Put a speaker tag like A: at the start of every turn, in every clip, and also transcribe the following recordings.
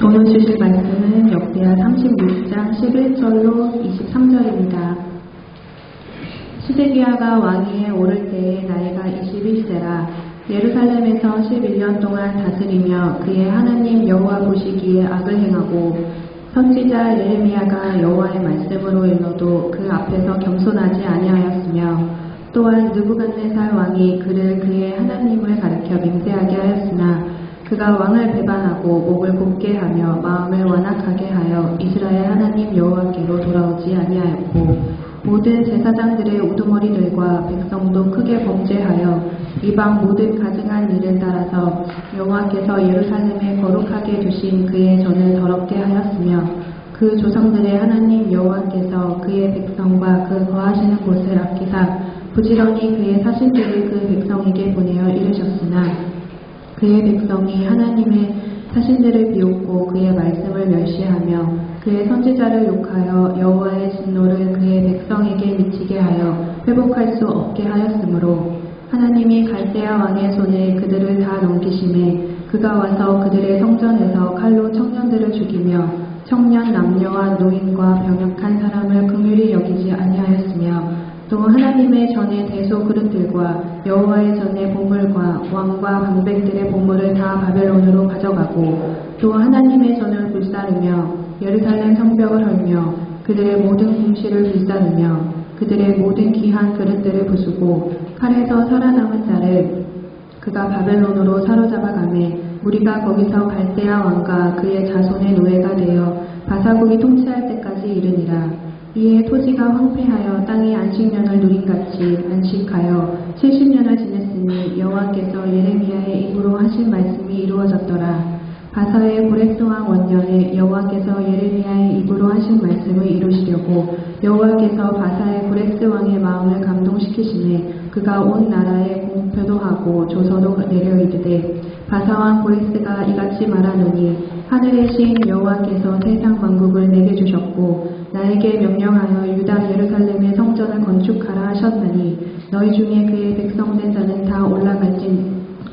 A: 오늘 주실 말씀은 역대하 36장 11절로 23절입니다. 시드기야가 왕위에 오를 때에 나이가 21세라 예루살렘에서 11년 동안 다스리며 그의 하나님 여호와 보시기에 악을 행하고 선지자 예레미야가 여호와의 말씀으로 일러도 그 앞에서 겸손하지 아니하였으며 또한 느부갓네살 왕이 그를 그의 하나님을 가리켜 맹세하게 하였으나 그가 왕을 배반하고 목을 곱게 하며 마음을 완악하게 하여 이스라엘 하나님 여호와께로 돌아오지 아니하였고 모든 제사장들의 우두머리들과 백성도 크게 범죄하여 이방 모든 가증한 일을 따라서 여호와께서 예루살렘에 거룩하게 두신 그의 전을 더럽게 하였으며 그 조상들의 하나님 여호와께서 그의 백성과 그 거하시는 곳을 아끼사 부지런히 그의 사신들을 그 백성에게 보내어 이르셨으나 그의 백성이 하나님의 사신들을 비웃고 그의 말씀을 멸시하며 그의 선지자를 욕하여 여호와의 진노를 그의 백성에게 미치게 하여 회복할 수 없게 하였으므로 하나님이 갈대아 왕의 손에 그들을 다 넘기심에 그가 와서 그들의 성전에서 칼로 청년들을 죽이며 청년 남녀와 노인과 병약한 사람을 긍휼히 여기지 아니하였으며 또 하나님의 전의 대소 그릇들과 여호와의 전의 보물과 왕과 방백들의 보물을 다 바벨론으로 가져가고 또 하나님의 전을 불사르며 예루살렘 성벽을 헐며 그들의 모든 궁시를 불사르며 그들의 모든 귀한 그릇들을 부수고 칼에서 살아남은 자를 그가 바벨론으로 사로잡아가매 우리가 거기서 갈대아 왕과 그의 자손의 노예가 되어 바사국이 통치할 때까지 이르니라. 이에 토지가 황폐하여 땅이 안식년을 누린같이 안식하여 70년을 지냈으니 여호와께서 예레미야의 입으로 하신 말씀이 이루어졌더라. 바사의 고레스왕 원년에 여호와께서 예레미야의 입으로 하신 말씀을 이루시려고 여호와께서 바사의 고레스왕의 마음을 감동시키시매 그가 온 나라에 공표도 하고 조서도 내려 이르되 바사왕 고레스가 이같이 말하노니 하늘의 신 여호와께서 세상 만국을 내게 주셨고 나에게 명령하여 유다 예루살렘의 성전을 건축하라 하셨나니 너희 중에 그의 백성된 자는 다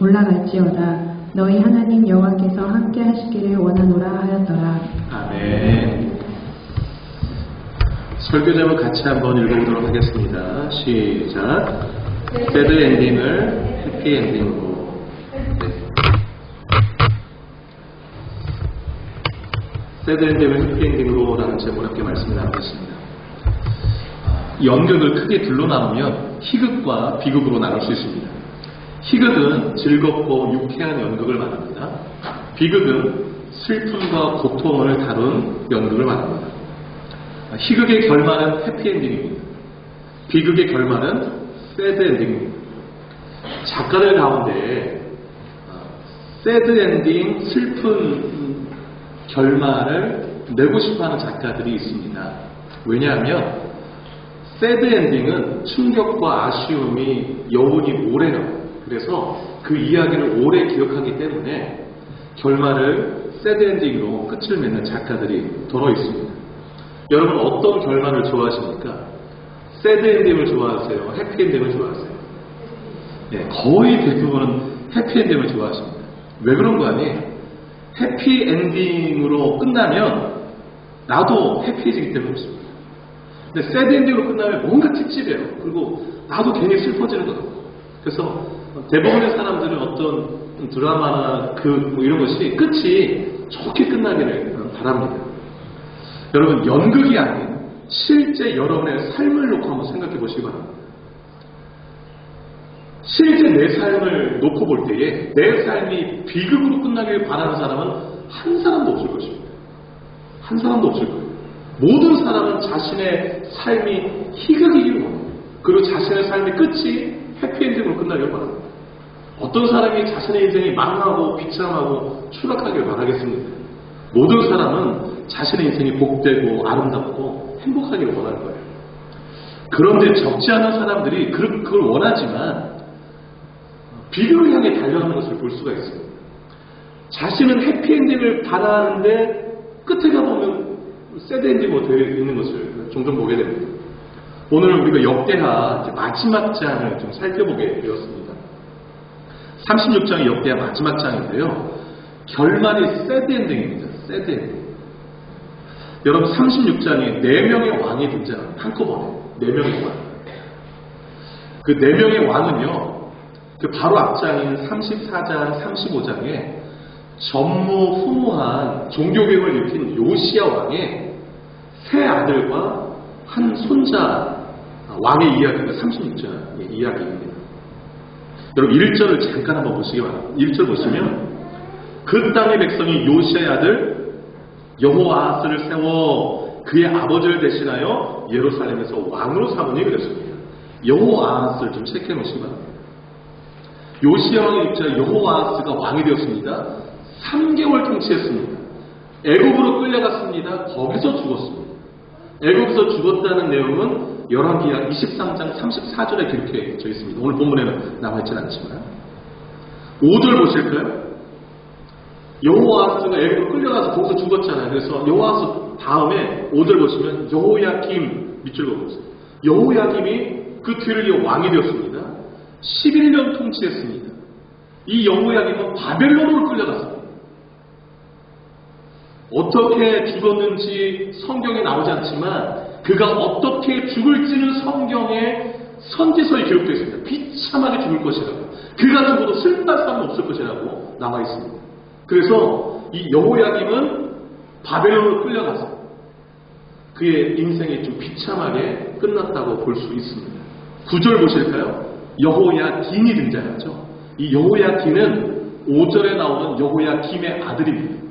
A: 올라갈지어다. 너희 하나님 여호와께서 함께 하시기를 원하노라 하였더라.
B: 아멘. 설교 제목 같이 한번 읽어보도록 하겠습니다. 시작. 새드 엔딩을 해피 엔딩으로. 새드 엔딩을 해피 엔딩으로 라는 제목으로 함께 말씀을 나누겠습니다. 연극을 크게 둘로 나누면 희극과 비극으로 나눌 수 있습니다. 희극은 즐겁고 유쾌한 연극을 말합니다. 비극은 슬픔과 고통을 다룬 연극을 말합니다. 희극의 결말은 해피엔딩입니다. 비극의 결말은 새드엔딩입니다. 작가들 가운데 새드엔딩, 슬픈 결말을 내고 싶어하는 작가들이 있습니다. 왜냐하면 새드엔딩은 충격과 아쉬움이 여운이 오래 남아요. 그래서 그 이야기를 오래 기억하기 때문에 결말을 새드엔딩으로 끝을 맺는 작가들이 더러 있습니다. 여러분 어떤 결말을 좋아하십니까? 새드엔딩을 좋아하세요? 해피엔딩을 좋아하세요? 네, 거의 대부분은 해피엔딩을 좋아하십니다. 왜 그런 거 아니에요? 해피엔딩으로 끝나면 나도 해피해지기 때문에 그렇습니다. 근데 새드엔딩으로 끝나면 뭔가 찝찝해요. 그리고 나도 괜히 슬퍼지는 것 같고. 그래서 대부분의 사람들은 어떤 드라마나 뭐 이런 것이 끝이 좋게 끝나기를 바랍니다. 여러분 연극이 아닌 실제 여러분의 삶을 놓고 한번 생각해 보시기 바랍니다. 실제 내 삶을 놓고 볼 때에 내 삶이 비극으로 끝나길 바라는 사람은 한 사람도 없을 것입니다. 한 사람도 없을 거예요. 모든 사람은 자신의 삶이 희극이기를 원합니다. 그리고 자신의 삶의 끝이 해피엔딩으로 끝나길 바랍니다. 어떤 사람이 자신의 인생이 망하고 비참하고 추락하길 바라겠습니까? 모든 사람은 자신의 인생이 복되고 아름답고 행복하기를 원할 거예요. 그런데 적지 않은 사람들이 그걸 원하지만 비극을 향해 달려가는 것을 볼 수가 있습니다. 자신은 해피엔딩을 바라는데 끝에 가보면 새드엔딩으로 되어 있는 것을 종종 보게 됩니다. 오늘 우리가 역대하 마지막 장을 좀 살펴보게 되었습니다. 36장이 역대하 마지막 장인데요. 결말이 새드엔딩입니다. 세드. 여러분 36장에 4명의 왕이 등장합니다. 한꺼번에 4명의 왕. 그 4명의 왕은요, 그 바로 앞장인 34장, 35장에 전무후무한 종교개혁을 일으킨 요시야 왕의 세 아들과 한 손자 왕의 이야기가 36장의 이야기입니다. 여러분 1절을 잠깐 한번 보시기 바랍니다. 1절 보시면 그 땅의 백성이 요시야의 아들 여호아하스를 세워 그의 아버지를 대신하여 예루살렘에서 왕으로 삼으니 그랬습니다. 여호아하스를 좀 체크해 놓으시기 바랍니다. 요시야 왕의 입자 여호아하스가 왕이 되었습니다. 3개월 통치했습니다. 애굽으로 끌려갔습니다. 거기서 죽었습니다. 애굽에서 죽었다는 내용은 열왕기하 23장 34절에 기록되어 있습니다. 오늘 본문에는 남아있지는 않지만 5절 보실까요? 여호아하스가 애굽으로 끌려가서 거기서 죽었잖아요. 그래서 여호아하스 다음에 5절 보시면 여호야김 밑줄 그어보세요. 여호야김이 그 뒤를 이어 왕이 되었습니다. 11년 통치했습니다. 이 여호야김은 바벨론으로 끌려갔습니다. 어떻게 죽었는지 성경에 나오지 않지만 그가 어떻게 죽을지는 성경에 선지서에 기록되어 있습니다. 비참하게 죽을 것이라고. 그가 죽어도 슬퍼할 사람은 없을 것이라고 나와 있습니다. 그래서 이 여호야김은 바벨론으로 끌려가서 그의 인생이 좀 비참하게 끝났다고 볼 수 있습니다. 9절 보실까요? 여호야긴이 등장하죠. 이 여호야긴은 5절에 나오는 여호야김의 아들입니다.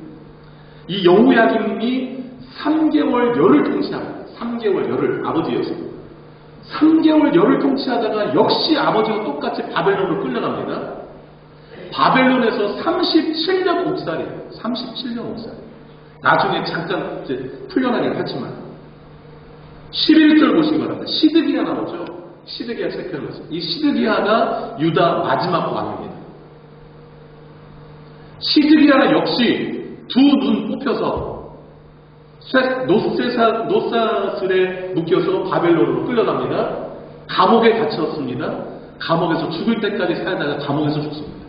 B: 이 여호야김이 3개월 열을 통치합니다. 3개월 열을 아버지였습니다. 3개월 열을 통치하다가 역시 아버지와 똑같이 바벨론으로 끌려갑니다. 바벨론에서 37년 옥살이에요. 37년 옥살. 나중에 잠깐 이제 풀려나긴 하지만 11절 보시기 바랍니다. 시드기야 나오죠. 시드기야 체크해놓으세요. 이 시드기야가 유다 마지막 왕입니다. 시드기야 역시 두 눈 뽑혀서 노사슬에 묶여서 바벨론으로 끌려갑니다. 감옥에 갇혔습니다. 감옥에서 죽을 때까지 살다가 감옥에서 죽습니다.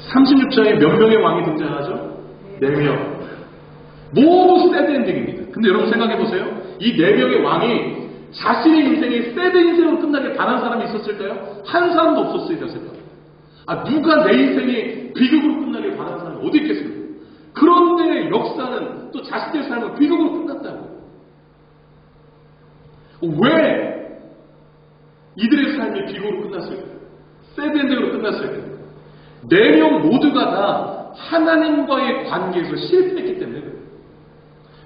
B: 36장에 몇 명의 왕이 등장하죠? 4명. 모두 새드엔딩입니다. 근데 여러분 생각해보세요. 이 4명의 왕이 자신의 인생이 새드 인생으로 끝나길 바란 사람이 있었을까요? 한 사람도 없었어요. 누가 내 인생이 비극으로 끝나길 바란 사람이 어디 있겠습니까? 그런데 역사는 또 자신의 삶은 비극으로 끝났다고. 왜 이들의 삶이 비극으로 끝났을까요? 새드엔딩으로 끝났을까요? 4명 모두가 다 하나님과의 관계에서 실패했기 때문에 그래요.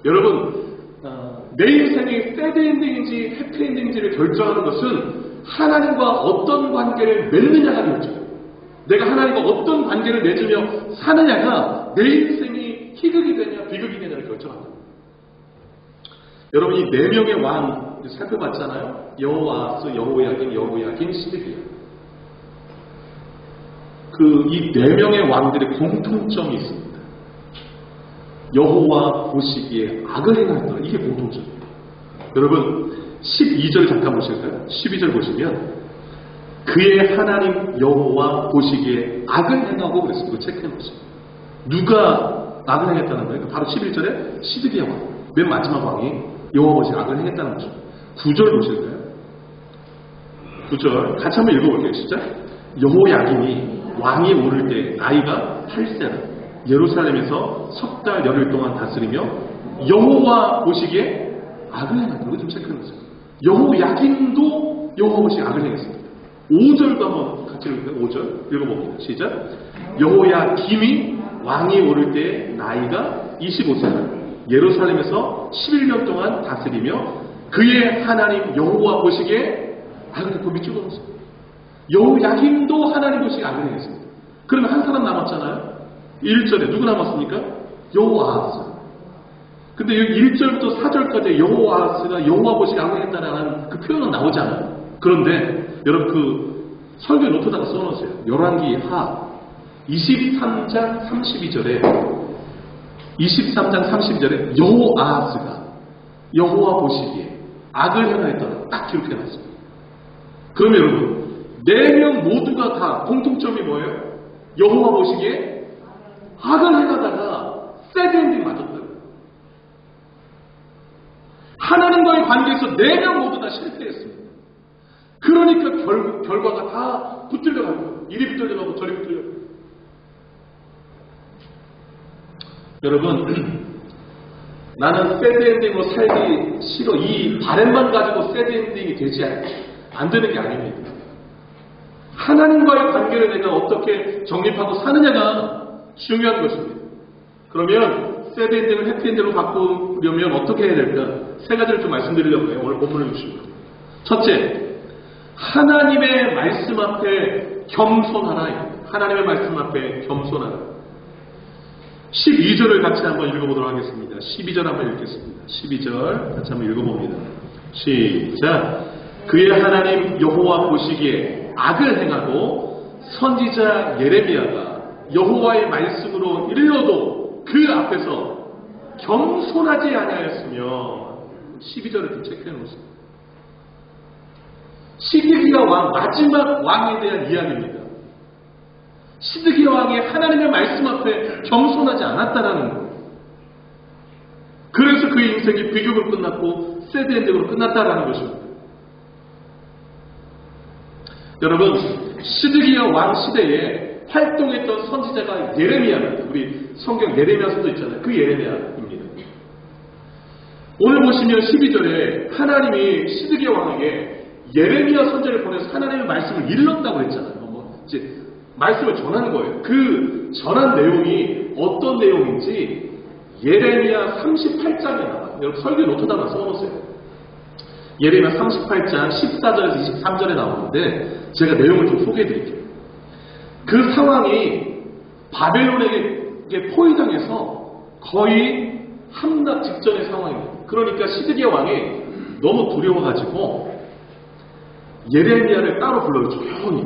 B: 여러분, 내 인생이 새드엔딩인지 해피엔딩인지를 결정하는 것은 하나님과 어떤 관계를 맺느냐가 결정해요. 내가 하나님과 어떤 관계를 맺으며 사느냐가 내 인생이 희극이 되냐 비극이 되냐를 결정합니다. 여러분 이 4명의 왕 살펴봤잖아요. 여호아하스, 여호야긴, 시드기야. 이 4명의 왕들의 공통점이 있습니다. 여호와 보시기에 악을 행한다. 이게 공통점입니다. 여러분 12절 잠깐 보실까요? 12절 보시면 그의 하나님 여호와 보시기에 악을 행하고 그랬습니다. 체크해 놓으세요. 누가 악을 행했다는 거예요? 바로 11절에 시드기야 왕. 맨 마지막 왕이 여호와 보시기에 악을 행했다는 거죠. 9절 보실까요? 9절 같이 한번 읽어볼게요. 시작. 여호야김이 왕이 오를 때 나이가 8세라 예루살렘에서 석 달 열흘 동안 다스리며 여호와 보시기에 악을 행한다. 이거 좀 체크해 놓으세요. 여호야김도 여호와 보시기에 악을 행했습니다. 5절도 한번 같이 읽을까요? 5절 읽어봅니다. 시작. 여호야김이 왕이 오를 때 나이가 25세라 예루살렘에서 11년 동안 다스리며 그의 하나님 여호와 보시기에 악을 했고 밑줄 그어놓으세요. 여호야김도 하나님 보시기에 악을 행했습니다. 그러면 한 사람 남았잖아요. 1절에 누구 남았습니까? 여호아하스. 근데 여기 1절부터 4절까지 여호아하스가 여호와 보시기에 악을 했다라는 그 표현은 나오지 않아요. 그런데 여러분 그 설교 노트다가 써놓으세요. 열왕기하 23장 32절에 여호아하스가 여호와 보시기에 악을 행하였다고 딱 기록해놨습니다. 그러면 여러분 4명 모두가 다 공통점이 뭐예요? 여호와 보시기에 악을 행하다가 새드 엔딩 맞았다고. 하나님과의 관계에서 4명 모두 다 실패했습니다. 그러니까 결과가 다 붙들려가고, 이리 붙들려가고 저리 붙들려가고. 여러분, 나는 새드 엔딩으로 살기 싫어. 이 바램만 가지고 새드 엔딩이 되지 안 되는 게 아닙니다. 하나님과의 관계를 내가 어떻게 정립하고 사느냐가 중요한 것입니다. 그러면 새드 엔딩을 해피 엔딩으로 바꾸려면 어떻게 해야 될까? 3가지를 좀 말씀드리려고 해요. 오늘 본문을 주시고. 첫째, 하나님의 말씀 앞에 겸손하라. 하나님의 말씀 앞에 겸손하라. 12절을 같이 한번 읽어보도록 하겠습니다. 12절 한번 읽겠습니다. 12절 같이 한번 읽어봅니다. 시작. 그의 하나님 여호와 보시기에 악을 행하고 선지자 예레미야가 여호와의 말씀으로 일러도 그 앞에서 겸손하지 아니하였으며, 12절을 좀 체크해 놓습니다. 시드기야 왕, 마지막 왕에 대한 이야기입니다. 시드기야 왕이 하나님의 말씀 앞에 겸손하지 않았다라는 거예요. 그래서 그의 인생이 비극으로 끝났고 새드 엔딩으로 끝났다라는 것입니다. 여러분, 시드기야 왕 시대에 활동했던 선지자가 예레미야입니다. 우리 성경 예레미야서도 있잖아요. 그 예레미야입니다. 오늘 보시면 12절에 하나님이 시드기야 왕에게 예레미야 선지자를 보내서 하나님의 말씀을 일렀다고 했잖아요. 이제 말씀을 전하는 거예요. 그 전한 내용이 어떤 내용인지 예레미야 38장에 나와요. 여러분 설교 노트도 하나 써놓으세요. 예레미야 38장 14절에서 23절에 나오는데 제가 내용을 좀 소개해드릴게요. 그 상황이 바벨론에게 포위당해서 거의 함락 직전의 상황입니다. 그러니까 시드기야 왕이 너무 두려워가지고 예레미야를 따로 불러요. 조용히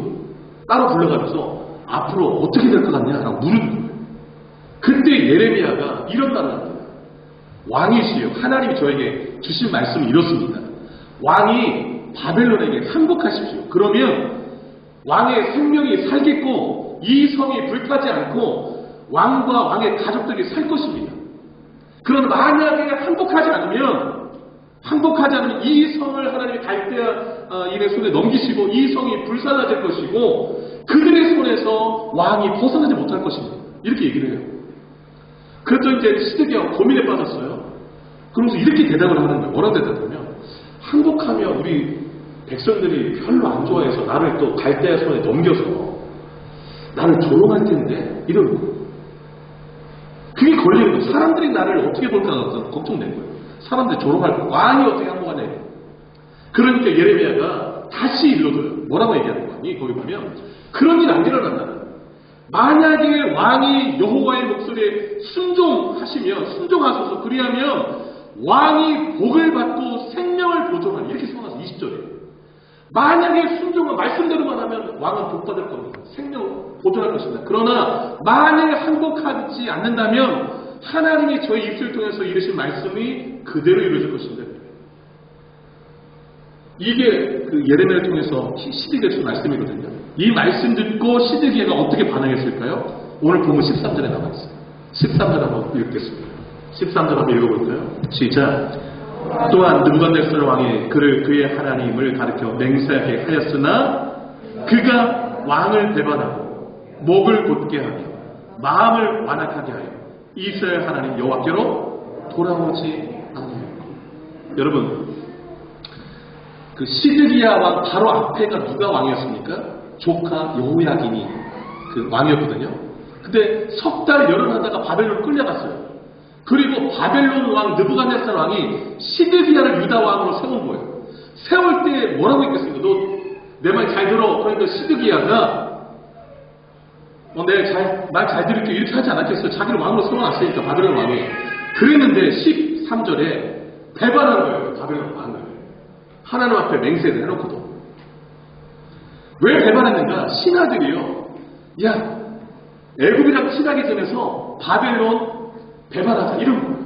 B: 따로 불러가면서 앞으로 어떻게 될 것 같냐라고 물은 거예요. 그때 예레미야가 이런 말을 합니다. 왕이시여, 하나님이 저에게 주신 말씀이 이렇습니다. 왕이 바벨론에게 항복하십시오. 그러면 왕의 생명이 살겠고 이 성이 불타지 않고 왕과 왕의 가족들이 살 것입니다. 그러나 만약에 항복하지 않으면 이 성을 하나님이 갈대아인의 손에 넘기시고 이 성이 불살라질 것이고 그들의 손에서 왕이 벗어나지 못할 것입니다. 이렇게 얘기를 해요. 그랬더니 이제 시드기야가 고민에 빠졌어요. 그러면서 이렇게 대답을 하는 거예요. 뭐라고 대답하면, 항복하면 우리 백성들이 별로 안 좋아해서 나를 또 갈대아 손에 넘겨서 나를 조롱할 텐데 이런 거예요. 그게 걸리는 거예요. 사람들이 나를 어떻게 볼까 걱정된 거예요. 사람들이 조롱할 거예요. 왕이 어떻게 항복하냐. 그러니까 예레미야가 다시 일러줘요. 뭐라고 얘기하는 거니? 거기 보면 그런 일 안 일어난다. 만약에 왕이 여호와의 목소리에 순종하소서. 그리하면 왕이 복을 받고 생명을 보존하니. 이렇게 써놔서 20절에. 만약에 순종과 말씀대로만 하면 왕은 복 받을 겁니다. 생명을 보존할 것입니다. 그러나 만약에 항복하지 않는다면 하나님이 저희 입술을 통해서 이르신 말씀이 그대로 이루어질 것입니다. 이게 그 예레미야를 통해서 시드기야의 말씀이거든요. 이 말씀 듣고 시드기야가 어떻게 반응했을까요? 오늘 보면 13절에 나와 있어요. 13절 한번 읽겠습니다. 13절 한번 읽어볼까요? 시작. 또한 느부갓네살 왕이 그의 하나님을 가르쳐 맹세하게 하였으나 그가 왕을 배반하고 목을 곧게 하며 마음을 완악하게 하여 이스라엘 하나님 여호와께로 돌아오지 아니하였고. 여러분, 그 시드기야 왕 바로 앞에가 누가 왕이었습니까? 조카 여호야긴이 그 왕이었거든요. 근데 석 달 열흘하다가 바벨론 끌려갔어요. 그리고 바벨론 왕 느부갓네살 왕이 시드기야를 유다 왕으로 세운 거예요. 세울 때 뭐라고 했겠습니까? 너 내 말 잘 들어. 그러니까 시드기야가 말 잘 들을게 이렇게 하지 않았겠어요. 자기를 왕으로 세워놨으니까 바벨론 왕이. 그랬는데 13절에 배반한 거예요. 바벨론 왕을. 하나님 앞에 맹세를 해놓고도. 왜 배반했는가? 신하들이요. 야, 애굽이랑 친하기 전에서 바벨론 배반하자 이런 거예요.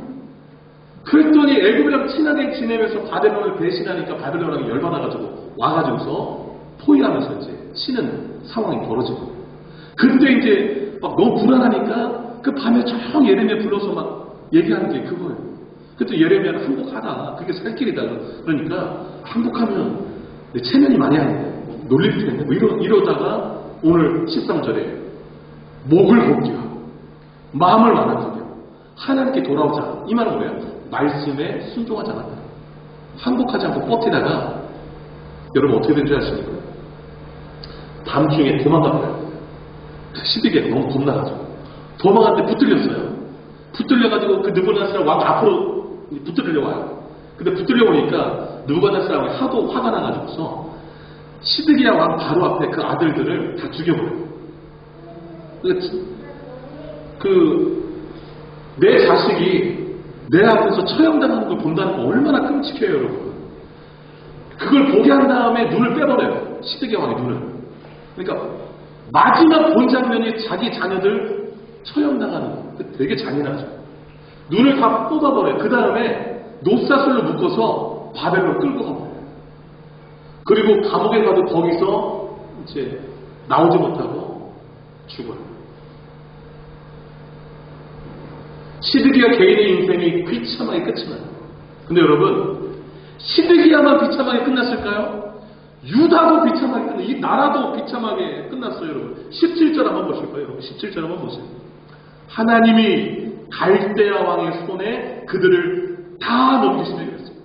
B: 그랬더니 애굽이랑 친하게 지내면서 바벨론을 배신하니까 바벨론 왕이 열받아가지고 와가지고서 포위하면서 이제 치는 상황이 벌어지고. 그때 이제 막 너무 불안하니까 그 밤에 조용 예레미야 불러서 막 얘기하는 게 그거예요. 그때 예레미야는 항복하라. 그게 살 길이다. 그러니까 항복하면 내 체면이 많이 안 돼. 놀릴 텐데. 뭐 이러다가 오늘 13절에 목을 곱게 마음을 완악하게 하나님께 돌아오자. 이 말은 뭐예요? 말씀에 순종하지 않았다. 항복하지 않고 버티다가 여러분 어떻게 된 줄 아십니까? 밤중에 도망가버려요. 시드기가 너무 겁나가지고 도망갔는데 붙들렸어요. 붙들려가지고 그 느부갓네살 왕 앞으로 붙들려고 와요. 근데 붙들려오니까 느부갓네살 왕이 하도 화가 나가지고서 시드기야 왕 바로 앞에 그 아들들을 다 죽여버려요. 내 자식이 내 앞에서 처형당하는 걸 본다는 거 얼마나 끔찍해요, 여러분. 그걸 보게 한 다음에 눈을 빼버려요. 시드기야 왕의 눈을. 그러니까 마지막 본 장면이 자기 자녀들 처형당하는 거. 되게 잔인하죠. 눈을 다 뽑아버려요. 그 다음에 노사슬로 묶어서 바벨론 끌고 가버려요. 그리고 감옥에 가도 거기서 이제 나오지 못하고 죽어요. 시드기야 개인의 인생이 비참하게 끝이 나요. 근데 여러분, 시드기야만 비참하게 끝났을까요? 유다도 비참하게 끝났어요. 이 나라도 비참하게 끝났어요, 여러분. 17절 한번 보실 거예요, 여러분. 17절 한번 보세요. 하나님이 갈대아 왕의 손에 그들을 다 넘기시며 그랬어요.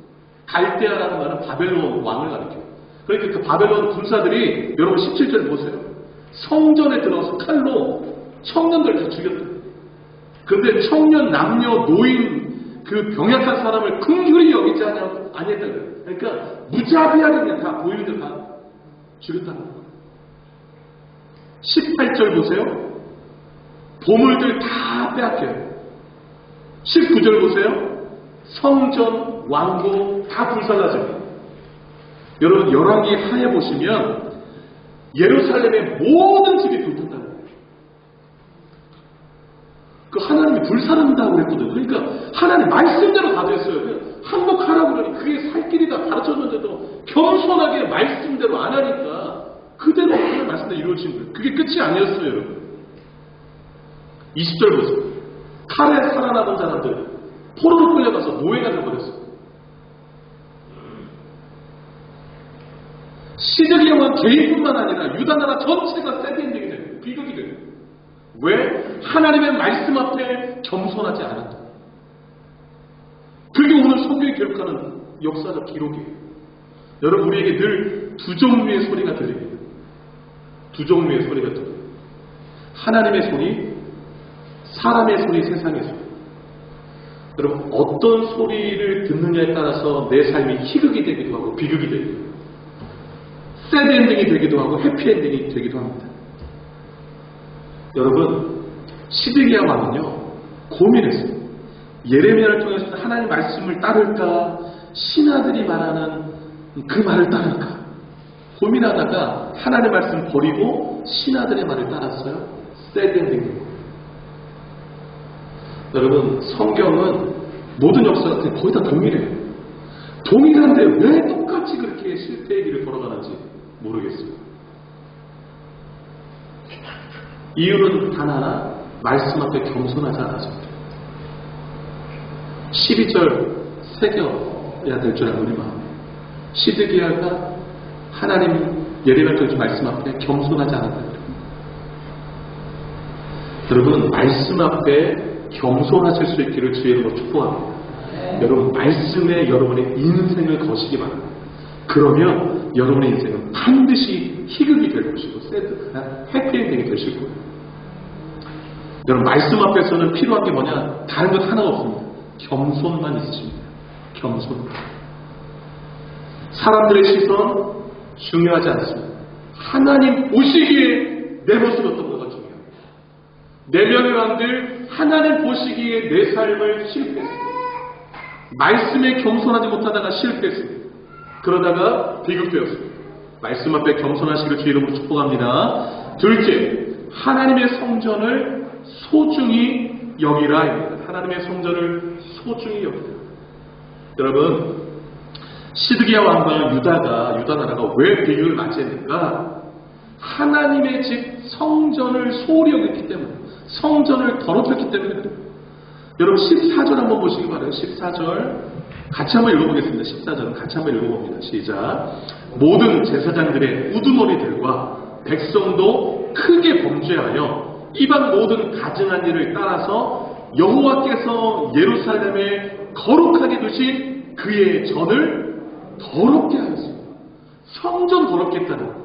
B: 갈대아라는 말은 바벨론 왕을 가리켜요. 그러니까 그 바벨론 군사들이 여러분 17절 보세요. 성전에 들어가서 칼로 청년들 다 죽였다. 그런데 청년, 남녀, 노인, 그 병약한 사람을 긍휼히 여기지 아니했다. 그러니까 무자비하게 그냥 다 보이는데 다 죽였다는 거예요. 18절 보세요. 보물들 다 빼앗겨요. 19절 보세요. 성전, 왕궁 다 불살라져요. 여러분 열왕기 하에 보시면 예루살렘의 모든 집이 불탄다는 거예요. 그 하나님이 불사른다고 그랬거든요. 그러니까 하나님 말씀대로 다 됐어요. 항복하라고 그러니 그게 살 길이다 가르쳐줬는데도 겸손하게 말씀대로 안 하니까 그대로 하나님 말씀대로 이루어진 거예요. 그게 끝이 아니었어요, 여러분. 20절 보세요. 칼에 살아나던 사람들 포로로 끌려가서 노예가 되어버렸어요. 시드기야 왕 개인뿐만 아니라 유다 나라 전체가 새드엔딩이 돼요. 비극이 돼요. 왜? 하나님의 말씀 앞에 겸손하지 않았다. 그게 오늘 성경이 기록하는 역사적 기록이에요. 여러분 우리에게 늘 두 종류의 소리가 들립니다. 두 종류의 소리가 들려요. 하나님의 소리, 사람의 소리, 세상의 소리. 여러분 어떤 소리를 듣느냐에 따라서 내 삶이 희극이 되기도 하고 비극이 되기도 하고 새드 엔딩이 되기도 하고 해피 엔딩이 되기도 합니다. 여러분 시드기야 왕은요 고민했어요. 예레미야를 통해서 하나님 말씀을 따를까 신하들이 말하는 그 말을 따를까 고민하다가 하나님 말씀 버리고 신하들의 말을 따랐어요. 새드 엔딩. 여러분 성경은 모든 역사가 거의 다 동일해요. 동일한데 왜 똑같이 그렇게 실패의 길을 걸어가는지 모르겠어요. 이유는 단 하나, 말씀 앞에 겸손하지 않았습니다. 12절 새겨야 될 줄 아는 우리 마음. 시드기야가 하나님 예레미야 통해서 말씀 앞에 겸손하지 않았다. 여러분 말씀 앞에 겸손하실 수 있기를 주의 이름으로 축복합니다. 여러분 말씀에 여러분의 인생을 거시기 바랍니다. 그러면 여러분의 인생은 반드시 희극이 될 것이고 해피엔딩이 되실 거예요. 여러분 말씀 앞에서는 필요한 게 뭐냐? 다른 것 하나가 없습니다. 겸손만 있으십니다. 겸손. 사람들의 시선 중요하지 않습니다. 하나님 보시기에 내 모습이 어떤 거가 중요합니다. 내면의 왕들 하나님 보시기에 내 삶을 실패했습니다. 말씀에 겸손하지 못하다가 실패했습니다. 그러다가 비극되었습니다. 말씀 앞에 겸손하시기를 주의 이름으로 축복합니다. 둘째, 하나님의 성전을 소중히 여기라. 하나님의 성전을 소중히 여기라. 여러분 시드기야 왕과 유다 나라가 왜 비극을 맞이했는가? 하나님의 집 성전을 소홀히 여겼기 때문에 성전을 더럽혔기 때문에 그래요. 여러분 14절 한번 보시기 바라요. 14절 같이 한번 읽어보겠습니다. 14절은 같이 한번 읽어봅니다. 시작. 모든 제사장들의 우두머리들과 백성도 크게 범죄하여 이방 모든 가증한 일을 따라서 여호와께서 예루살렘에 거룩하게 두신 그의 전을 더럽게 하였습니다. 성전 더럽게 했다는 거예요.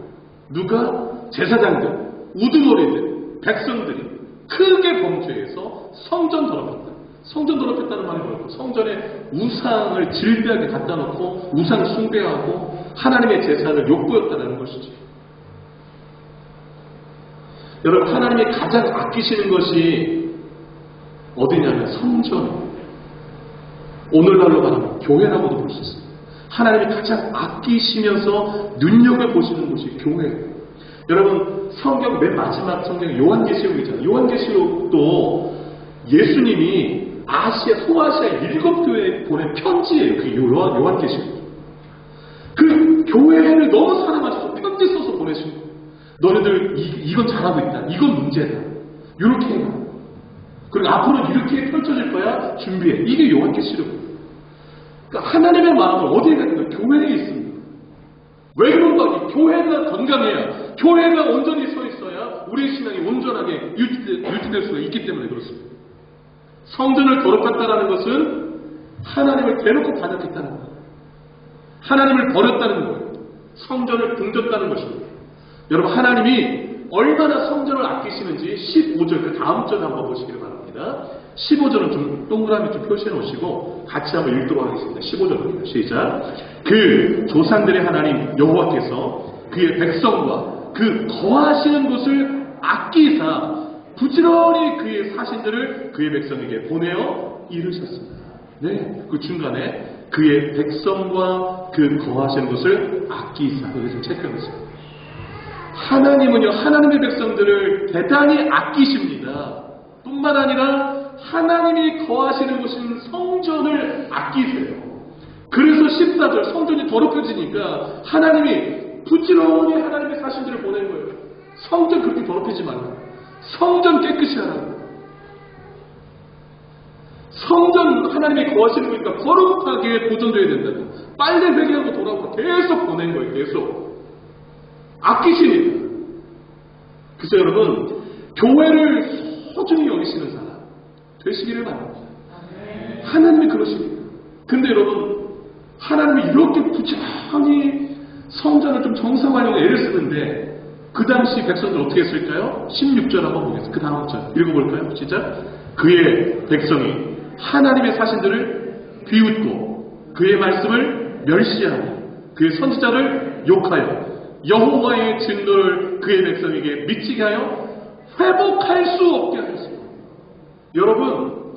B: 누가? 제사장들, 우두머리들, 백성들이 크게 범죄해서 성전 더럽혔다. 성전 더럽혔다는 말이 뭐예요? 성전에 우상을 질비하게 갖다 놓고 우상 숭배하고 하나님의 제사를 욕보였다는 것이죠. 여러분, 하나님이 가장 아끼시는 것이 어디냐면 성전. 오늘날로 말하면 교회라고도 볼 수 있습니다. 하나님이 가장 아끼시면서 눈여겨보시는 곳이 교회예요. 여러분, 성경 맨 마지막 성경 요한계시록이잖아요. 요한계시록도 예수님이 소아시아 7교회에 보낸 편지예요. 그 요한계시록. 그 교회를 너무 사랑하셔서 편지 써서 보내신 거예요. 너네들 이건 잘하고 있다. 이건 문제다. 이렇게 해라. 그리고 앞으로 이렇게 펼쳐질 거야. 준비해. 이게 요한계시록이에요. 그러니까 하나님의 마음은 어디에 갔는가? 교회에 있습니다. 왜 그런가? 교회가 건강해야, 교회가 온전히 서 있어야 우리의 신앙이 온전하게 유지될 수가 있기 때문에 그렇습니다. 성전을 더럽혔다는 것은 하나님을 대놓고 반역했다는 거예요. 하나님을 버렸다는 거예요. 성전을 등졌다는 것입니다. 여러분, 하나님이 얼마나 성전을 아끼시는지 15절, 그 다음 절 한번 보시길 바랍니다. 15절은 좀 동그라미 좀 표시해 놓으시고 같이 한번 읽도록 하겠습니다. 15절입니다. 시작. 그 조상들의 하나님 여호와께서 그의 백성과 그 거하시는 곳을 아끼사 부지런히 그의 사신들을 그의 백성에게 보내어 이르셨습니다. 네, 그 중간에 그의 백성과 그 거하시는 곳을 아끼사, 여기 좀 체크하고 있습니다. 하나님은요, 하나님의 백성들을 대단히 아끼십니다. 뿐만 아니라 하나님이 거하시는 곳인 성전을 아끼세요. 그래서 14절, 성전이 더럽혀지니까 하나님이 부지런히 하나님의 사신들을 보낸 거예요. 성전 그렇게 더럽히지 말라고. 성전 깨끗이 하라고. 성전 하나님이 거하시는 거니까 거룩하게 보존돼야 된다고. 빨리 회개하고 돌아오고 계속 보낸 거예요. 계속. 아끼시니까. 그래서 여러분, 교회를 소중히 여기시는 사람 되시기를 바랍니다. 하나님이 그러시니까. 근데 여러분, 하나님이 이렇게 부지런히 성전을 좀 정상화하려고 애를 쓰는데 그 당시 백성들 어떻게 했을까요? 16절 한번 보겠습니다. 그 다음 절 읽어볼까요? 시작. 그의 백성이 하나님의 사신들을 비웃고 그의 말씀을 멸시하고 그의 선지자를 욕하여 여호와의 진노를 그의 백성에게 미치게 하여 회복할 수 없게 하셨습니다. 여러분,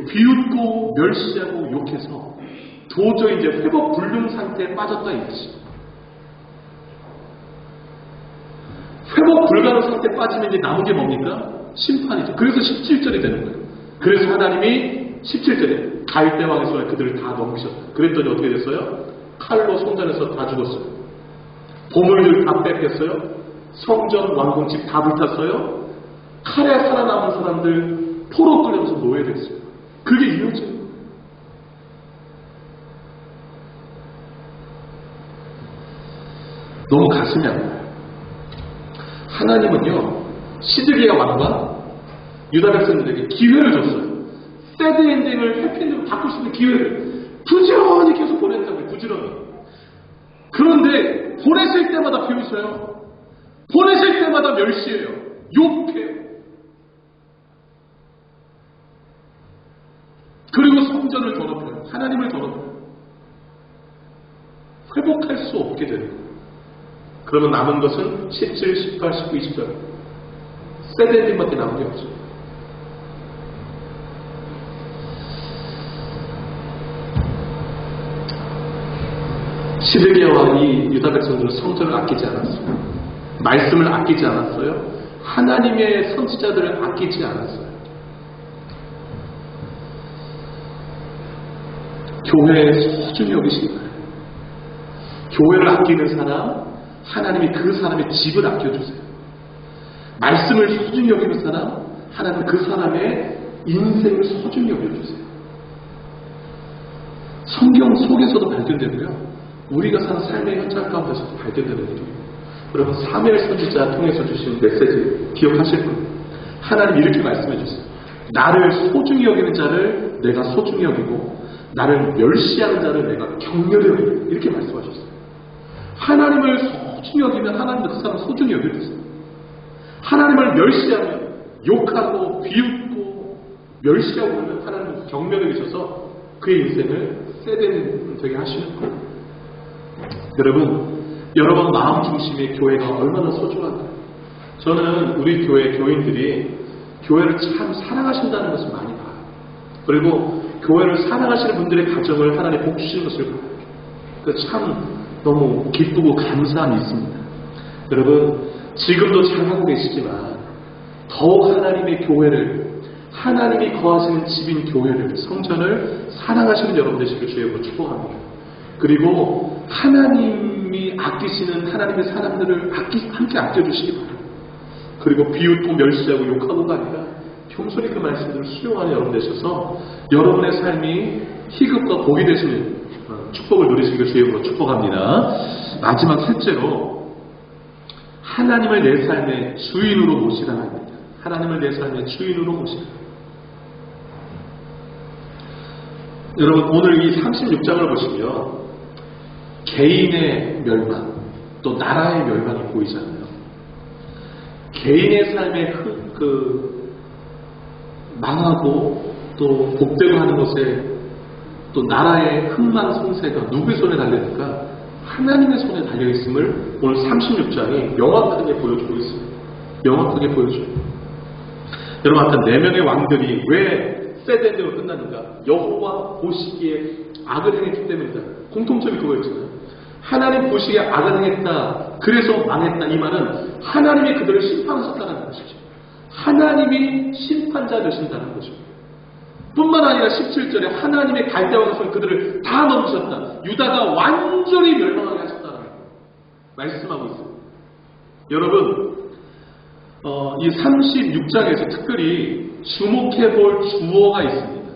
B: 비웃고 멸시하고 욕해서 도저히 이제 회복 불능 상태에 빠졌다 이것이. 회복 불가능 상태에 빠지면 이제 남은 게 뭡니까? 심판이죠. 그래서 17절이 되는 거예요. 그래서 하나님이 17절에 가일대 왕의 손에 그들을 다 넘기셨다. 그랬더니 어떻게 됐어요? 칼로 성전에서 다 죽었어요. 보물들 다 뺏겼어요. 성전 왕궁집 다 불탔어요. 칼에 살아남은 사람들 포로 끌려서 노예됐어요. 그게 이유죠. 너무 가슴이 아파요. 하나님은요, 시드기야 왕과 유다 백성들에게 기회를 줬어요. 새드 엔딩을 해피엔딩으로 바꿀 수 있는 기회를 부지런히 계속 보냈다고요. 부지런히. 그런데 보내실 때마다 비웃어요. 보내실 때마다 멸시해요. 욕해요. 그리고 성전을 더럽혀요. 하나님을 더럽혀요. 회복할 수 없게 되는 거예요. 그러면 남은 것은 17, 18, 19, 20절 새드 엔딩밖에 남은 게 없어요. 시드기야와 이 유다 백성들은 성전을 아끼지 않았어요. 말씀을 아끼지 않았어요. 하나님의 선지자들을 아끼지 않았어요. 교회에 소중히 여기시는 거예요. 교회를 아끼는 사람, 하나님이 그 사람의 집을 아껴주세요. 말씀을 소중히 여기는 사람, 하나님은 그 사람의 인생을 소중히 여겨주세요. 성경 속에서도 발견되고요. 우리가 사는 삶의 현장 가운데서도 발견되는 일이에요. 여러분, 사무엘 선지자 통해서 주신 메시지 기억하실 거예요. 하나님 이렇게 말씀해 주세요. 나를 소중히 여기는 자를 내가 소중히 여기고 나를 멸시하는 자를 내가 격렬히 여기고 이렇게 말씀하셨어요. 하나님을 소중히 여기면 하나님도 그 사람 소중히 여겨주세요. 하나님을 멸시하면 욕하고 비웃고 멸시하고 그러면 하나님은 격렬히 계셔서 그의 인생을 세대되게 하시는 거예요. 여러분 마음 중심의 교회가 얼마나 소중한가요? 저는 우리 교회 교인들이 교회를 참 사랑하신다는 것을 많이 봐요. 그리고 교회를 사랑하시는 분들의 가정을 하나님 복 주시는 것을 봐요. 참 너무 기쁘고 감사함이 있습니다. 여러분, 지금도 잘하고 계시지만 더욱 하나님의 교회를, 하나님이 거하시는 집인 교회를, 성전을 사랑하시는 여러분 되시길 주의 축복합니다. 그리고 하나님이 아끼시는 하나님의 사람들을 함께 아껴주시기 바랍니다. 그리고 비웃고 멸시하고 욕하고가 아니라 평소에 그 말씀들을 수용하는 여러분 되셔서 여러분의 삶이 희극과 복이 되시는 축복을 누리시길 주의 축복합니다. 마지막 셋째로 하나님을 내 삶의 주인으로 모시라 합니다. 하나님을 내 삶의 주인으로 모시라. 여러분, 오늘 이 36장을 보시면 개인의 멸망, 또 나라의 멸망이 보이잖아요. 개인의 삶의 망하고 또 복되고 하는 것에 또 나라의 흥망성쇠가 누구의 손에 달려있을까? 하나님의 손에 달려있음을 오늘 36장이 명확하게 보여주고 있습니다. 명확하게 보여줘요. 여러분, 아까 4명의 왕들이 왜 세덴대로 끝났는가? 여호와 보시기에 악을 행했기 때문이다. 공통점이 그거였잖아요. 하나님 보시기에 악을 행했다, 그래서 망했다. 이 말은 하나님이 그들을 심판하셨다는 것이죠. 하나님이 심판자 되신다는 것이죠. 뿐만 아니라 17절에 하나님의 갈대와 손 그들을 다 넘으셨다. 유다가 완전히 멸망하게 하셨다는 말씀하고 있습니다. 여러분, 이 36장에서 특별히 주목해볼 주어가 있습니다.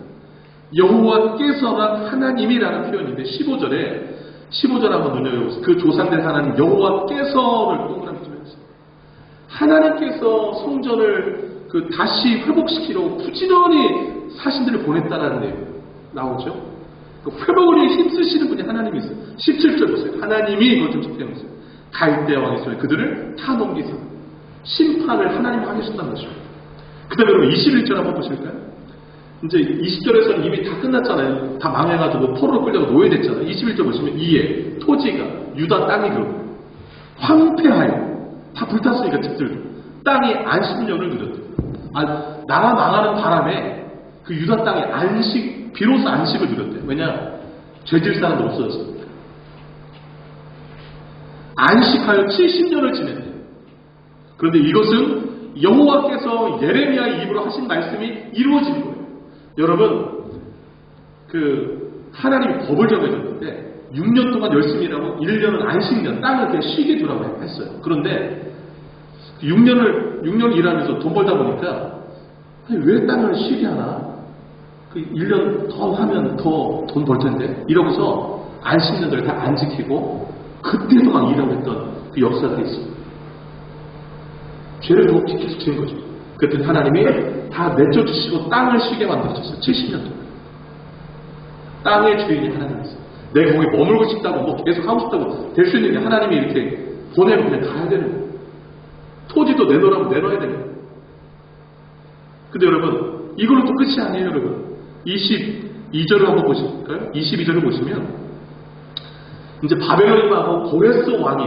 B: 여호와께서란 하나님이라는 표현인데 15절 한번 눈여겨보세요. 그 조상된 하나님 여호와께서를 동그라미 치면서 하나님께서 성전을 다시 회복시키려고 부지런히 사신들을 보냈다라는 내용 나오죠. 회복을 힘쓰시는 분이 하나님이세요. 17절 보세요. 하나님이 이걸 좀 집중해보세요. 갈대 왕이 있으면 그들을 다 넘기사 심판을 하나님이 하셨다는 것이죠. 그 다음에 여러분 21절 한번 보실까요? 이제 20절에서는 이미 다 끝났잖아요. 다 망해가지고 포로로 끌려가 노예됐잖아요. 21절 보시면 이에 토지가 유다 땅이 황폐하여 다 불탔으니까 집들도 땅이 안식년을 누렸대. 나라 망하는 바람에 그 유다 땅에 비로소 안식을 누렸대. 왜냐? 죄질 사람도 없어졌으니까. 안식하여 70년을 지냈대. 그런데 이것은 여호와께서 예레미야의 입으로 하신 말씀이 이루어진 거예요. 여러분, 하나님이 법을 정해줬는데 6년 동안 열심히 일하고 1년은 안식년, 땅을 그냥 쉬게 두라고 했어요. 그런데 6년 일하면서 돈 벌다 보니까 왜 땅을 쉬게 하나? 1년 더 하면 더 돈 벌 텐데 이러고서 안식년을 다 안 지키고 그때도 막 일하고 했던 그 역사가 있습니다. 죄를 더 계속 지은 거죠. 그랬더니 하나님이 다 내쫓으시고 땅을 쉬게 만들어줬어요. 70년 동안. 땅의 주인이 하나님이었어요. 내가 거기 머물고 싶다고 뭐 계속 하고 싶다고 될 수 있는 게 하나님이 이렇게 보내면 그냥 가야 되는 거예요. 토지도 내놓으라면 내놔야 되는 거예요. 근데 여러분, 이걸로 또 끝이 아니에요, 여러분. 22절을 한번 보실까요? 22절을 보시면 이제 바벨론이 하고 고레스 왕이,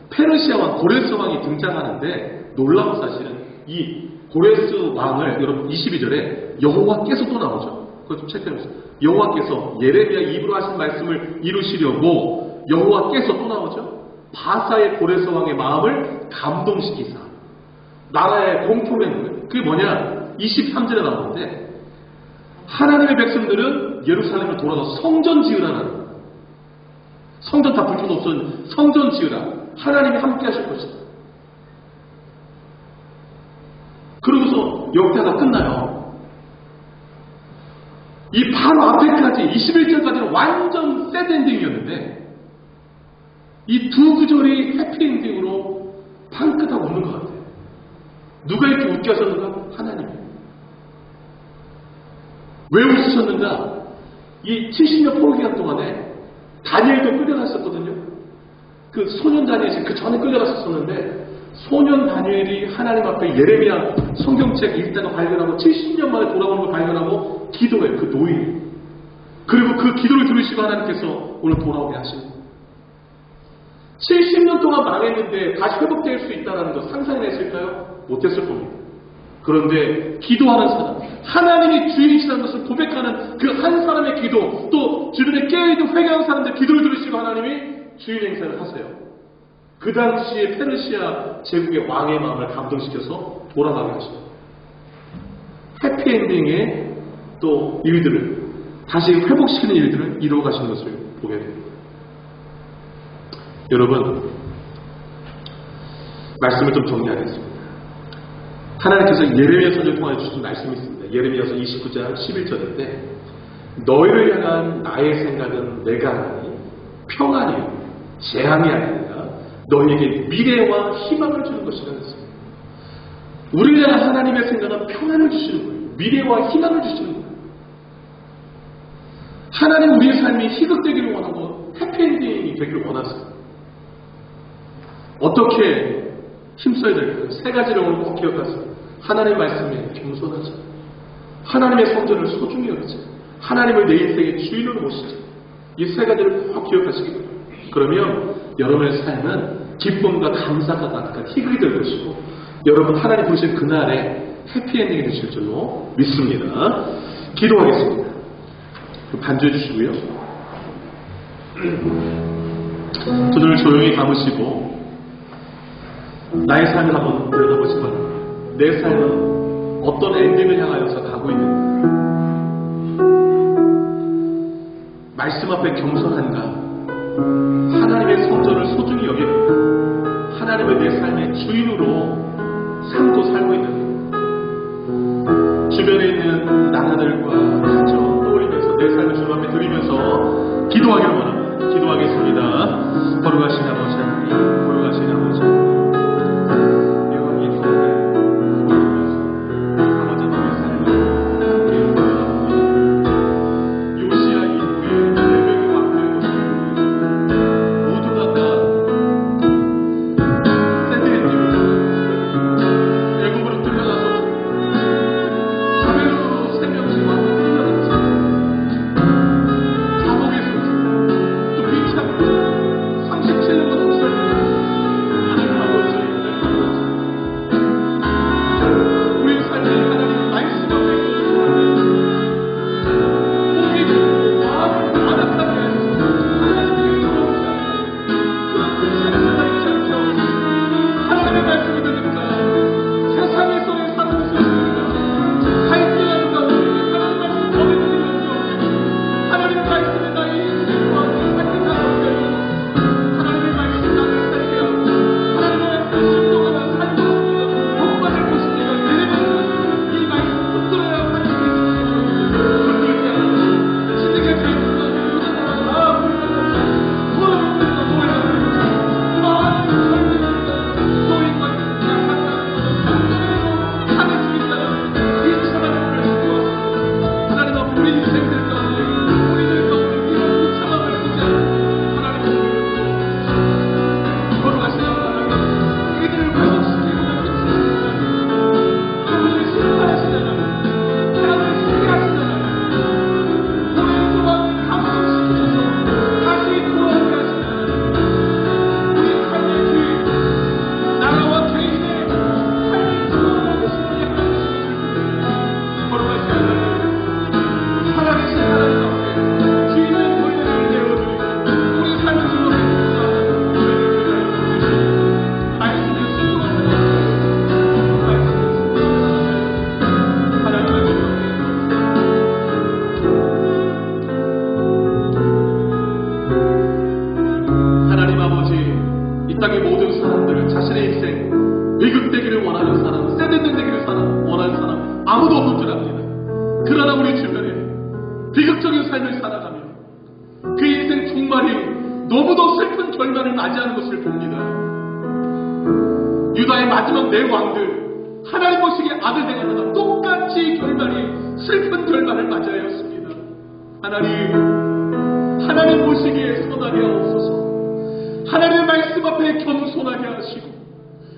B: 페르시아 왕 고레스 왕이 등장하는데 놀라운 사실은 이 고레스 왕을 여러분 22절에 여호와께서 또 나오죠. 그것 좀 체크해보세요. 여호와께서 예레미야 입으로 하신 말씀을 이루시려고 여호와께서 또 나오죠. 바사의 고레스 왕의 마음을 감동시키사 나라의 공포맨, 그게 뭐냐? 23절에 나오는데 하나님의 백성들은 예루살렘을 돌아서 성전 지으라는, 성전 다 불편 없어진 성전 지으라, 하나님이 함께 하실 것이다. 역대가 끝나요. 이 바로 앞에까지 21절까지는 완전 새드 엔딩이었는데 이 두 구절이 해피엔딩으로 방긋하고 웃는 것 같아요. 누가 이렇게 웃게 하셨는가? 하나님. 왜 웃으셨는가? 이 70년 포로기간 동안에 다니엘도 끌려갔었거든요. 그 소년 다니엘이 그 전에 끌려갔었는데 소년 다니엘이 하나님 앞에 예레미야 성경책 읽다가 발견하고 70년 만에 돌아오는 걸 발견하고 기도해요. 그 노인. 그리고 그 기도를 들으시고 하나님께서 오늘 돌아오게 하십니다. 70년 동안 망했는데 다시 회복될 수 있다는 거 상상해냈을까요? 못했을 겁니다. 그런데 기도하는 사람, 하나님이 주인이시라는 것을 고백하는 그 한 사람의 기도, 또 주변에 깨어있는 회개하는 사람들 기도를 들으시고 하나님이 주인 행세를 하세요. 그 당시에 페르시아 제국의 왕의 마음을 감동시켜서 돌아가게 하십니다. 해피엔딩의 또 일들을 다시 회복시키는 일들을 이루어 가시는 것을 보게 됩니다. 여러분, 말씀을 좀 정리하겠습니다. 하나님께서 예레미야 선지를 통해 주신 말씀이 있습니다. 예레미야서 29장 11절인데 너희를 향한 나의 생각은 내가 하니 평안이요 재앙이 아니라 너희에게 미래와 희망을 주는 것이라고 했습니다. 우리를 향한 하나님의 생각은 평안을 주시는 거예요. 미래와 희망을 주시는 거예요. 하나님 우리의 삶이 희극되기를 원하고 해피엔딩이 되기를 원하세요. 어떻게 힘써야 될까요? 세 가지를 오늘 꼭 기억하세요. 하나님의 말씀에 겸손하자. 하나님의 성전을 소중히 여기자. 하나님을 내 인생의 주인으로 모시자. 이 세 가지를 꼭 기억하시기 바랍니다. 그러면 여러분의 삶은 기쁨과 감사가 가득한 희극이 될 것이고 여러분 하나님 부르신 그날에 해피엔딩이 되실 줄로 믿습니다. 기도하겠습니다. 반주해 주시고요. 두 눈을 조용히 감으시고 나의 삶을 한번 들여다보시 바랍니다. 내 삶은 어떤 엔딩을 향하여서 가고 있는가? 말씀 앞에 겸손한가? 하나님의 성전을 소중히 여기는가? 하나님을 내 삶의 주인으로 삼고 살고 있는가? 주변에 있는 나라들과 가정 떠올리면서 내 삶을 주님 앞에 드리면서 기도하기를 원합니다. 기도하겠습니다. 거룩하신 아버지 하나님, 거룩하신 아버지 하나님, 아무도 없는 줄 압니다. 그러나 우리 주변에 비극적인 삶을 살아가며 그 인생 종말이 너무도 슬픈 결말을 맞이하는 것을 봅니다. 유다의 마지막 네 왕들, 하나님 보시기에 아들 되가다가 똑같이 슬픈 결말을 맞이하였습니다. 하나님 보시기에 선하게 하옵소서. 하나님의 말씀 앞에 겸손하게 하시고,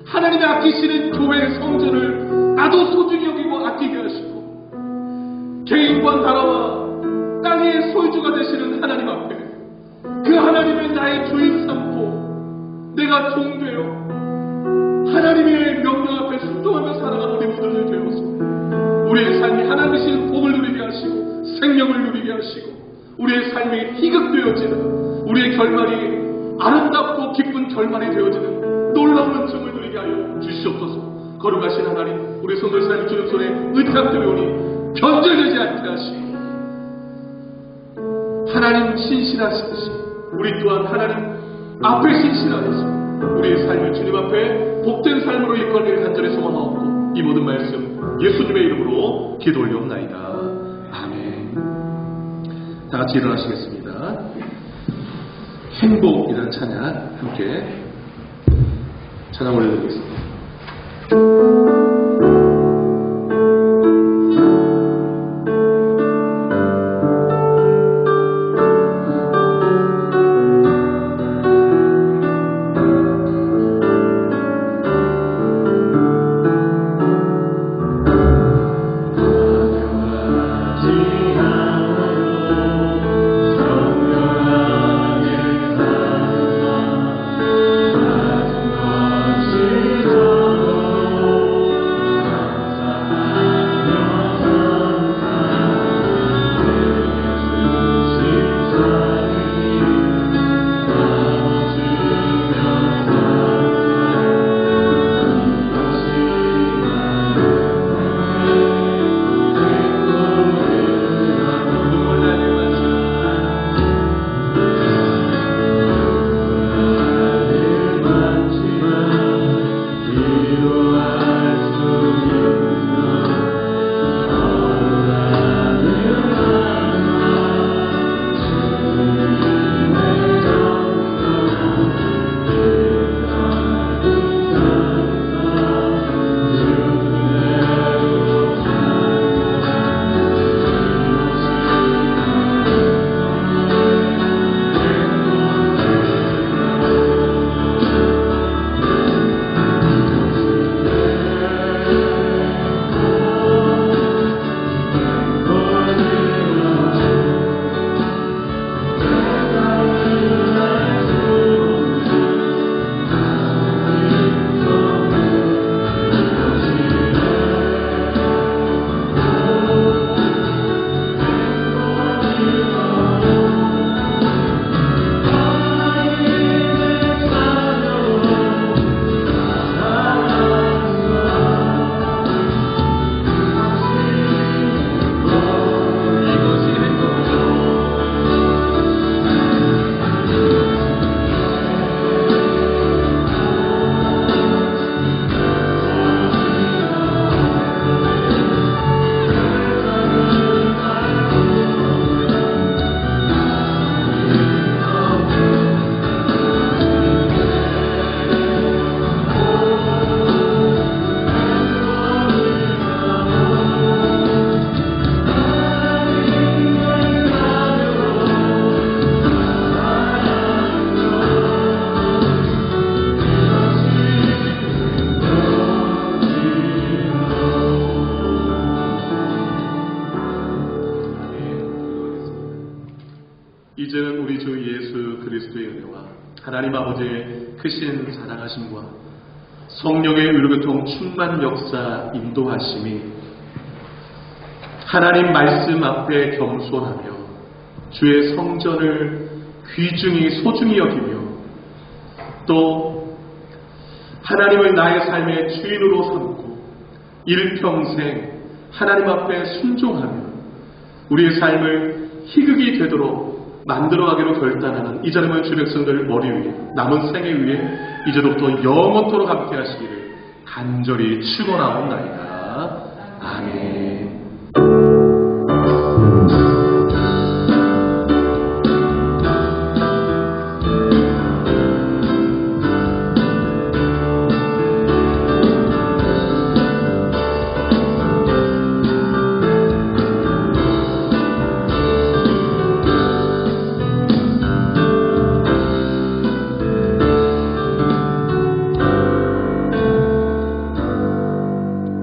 B: 하나님의 아끼시는 교회의 성전을 나도 소중히 여기고 아끼게 하시고, 개인과 나라와 땅의 소유주가 되시는 하나님 앞에 그 하나님을 나의 주인 삼고 내가 종되어 하나님의 명령 앞에 순종하며 살아가는 우리 모두들 되어서 우리의 삶이 하나님이신 복을 누리게 하시고 생명을 누리게 하시고 우리의 삶이 희극되어지는, 우리의 결말이 아름답고 기쁜 결말이 되어지는 놀라운 은총을 누리게 하여 주시옵소서. 거룩하신 하나님, 우리 손들 삶 주님 손에 의탁드리오니 변절되지 않게 하시고 하나님 신실하시듯이 우리 또한 하나님 앞에 신실하여서 우리의 삶을 주님 앞에 복된 삶으로 이끌기를 간절히 소망하옵고 이 모든 말씀 예수님의 이름으로 기도 올리옵나이다. 아멘. 다 같이 일어나시겠습니다. 행복이라는 찬양 함께 찬양 올려드리겠습니다. 이제는 우리 주 예수 그리스도의 은혜와 하나님 아버지의 크신 사랑하심과 성령의 의료교통 충만 역사 인도하심이 하나님 말씀 앞에 겸손하며 주의 성전을 귀중히 소중히 여기며 또 하나님을 나의 삶의 주인으로 삼고 일평생 하나님 앞에 순종하며 우리의 삶을 희극이 되도록 만들어가기로 결단하는 이 자리의 주 백성들 머리 위에 남은 생애 위에 이제부터 영원토록 함께 하시기를 간절히 축원하옵나이다. 아멘.